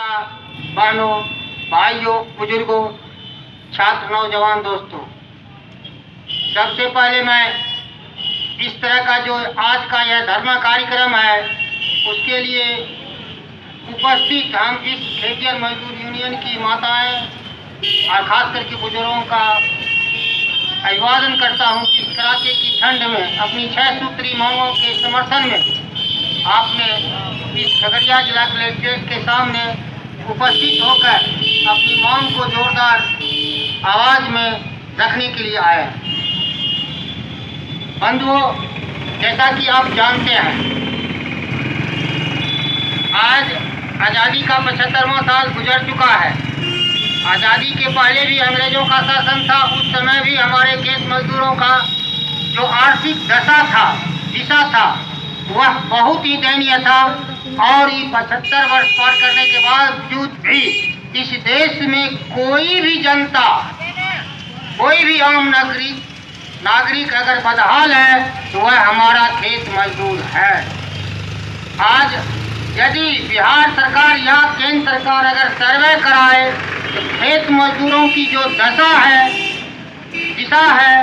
माता बहनों, भाइयों, बुजुर्गों, छात्र, नौजवान दोस्तों, सबसे पहले मैं इस तरह का जो आज का यह धर्म कार्यक्रम है उसके लिए उपस्थित हम इस खेतिहर मजदूर यूनियन की माताएं और खास करके बुजुर्गों का अभिवादन करता हूं कि इस कड़ाके की ठंड में अपनी 6 सूत्री मांगों के समर्थन में आपने इस खगड़िया जिला कलेक्ट्रेट के सामने उपस्थित होकर अपनी मांग को जोरदार आवाज में रखने के लिए आए। बंधुओं, जैसा कि आप जानते हैं, आज आज़ादी का 75वां साल गुजर चुका है। आज़ादी के पहले भी अंग्रेजों का शासन था, उस समय भी हमारे खेत मजदूरों का जो आर्थिक दिशा था वह बहुत ही दयनीय था। और ये 75 वर्ष पार करने के बावजूद भी इस देश में कोई भी जनता, कोई भी आम नागरिक अगर बदहाल है तो वह हमारा खेत मजदूर है। आज यदि बिहार सरकार या केंद्र सरकार अगर सर्वे कराए तो खेत मजदूरों की जो दिशा है,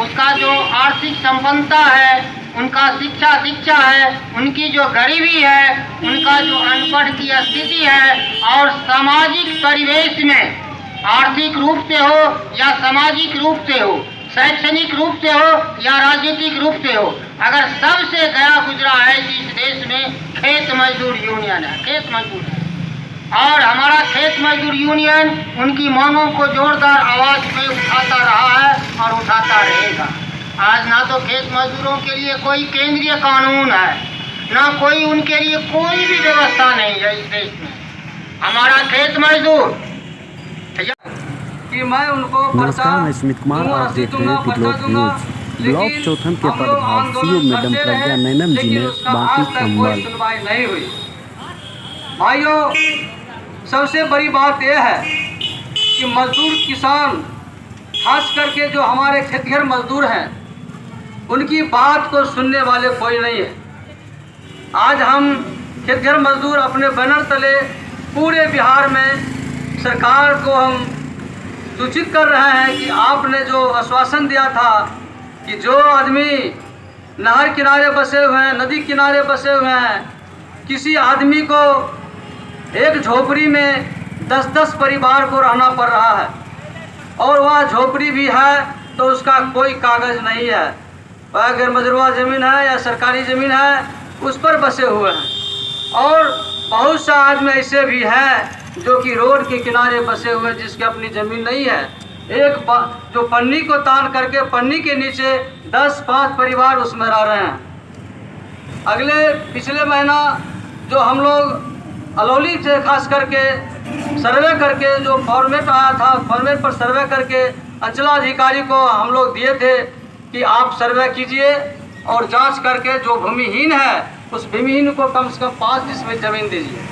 उसका जो आर्थिक संपन्नता है, उनका शिक्षा है, उनकी जो गरीबी है, उनका जो अनपढ़ की स्थिति है और सामाजिक परिवेश में आर्थिक रूप से हो या सामाजिक रूप से हो, शैक्षणिक रूप से हो या राजनीतिक रूप से हो, अगर सबसे गया गुजरा है कि इस देश में खेत मजदूर यूनियन है, खेत मजदूर है। और हमारा खेत मजदूर यूनियन उनकी मांगों को जोरदार आवाज में उठाता रहा है और उठाता रहेगा। आज ना तो खेत मजदूरों के लिए कोई केंद्रीय कानून है, ना कोई उनके लिए कोई भी व्यवस्था नहीं है इस देश में। हमारा खेत मजदूर कि मैं उनको नमस्कार, मैं स्मित कुमार, आप देख रहे हैं तिलोक न्यूज। ब्लॉक चौथम के प्रभार सीओ मैडम प्रज्ञा नैनम जी ने बांटी कंबल। नहीं हुई। भाइयों, सबसे बड़ी बात यह है कि मजदूर किसान, खास करके जो हमारे खेतिहर मजदूर हैं, उनकी बात को सुनने वाले कोई नहीं है। आज हम खेतिहर मजदूर अपने बैनर तले पूरे बिहार में सरकार को हम सूचित कर रहे हैं कि आपने जो आश्वासन दिया था कि जो आदमी नहर किनारे बसे हुए हैं, नदी किनारे बसे हुए हैं, किसी आदमी को एक झोपड़ी में 10-10 परिवार को रहना पड़ रहा है और वह झोपड़ी भी है तो उसका कोई कागज़ नहीं है, वह गैर मजरूआ ज़मीन है या सरकारी ज़मीन है, उस पर बसे हुए हैं। और बहुत सा आदमी ऐसे भी हैं जो कि रोड के किनारे बसे हुए हैं, जिसकी अपनी ज़मीन नहीं है। जो पन्नी को तान करके पन्नी के नीचे 10-5 परिवार उसमें रह रहे हैं। पिछले महीना जो हम लोग अलौली से खास करके सर्वे करके जो फॉर्मेट आया था, फॉर्मेट पर सर्वे करके अंचलाधिकारी को हम लोग दिए थे कि आप सर्वे कीजिए और जांच करके जो भूमिहीन है उस भूमिहीन को कम से कम 5 डिसमिल ज़मीन दीजिए।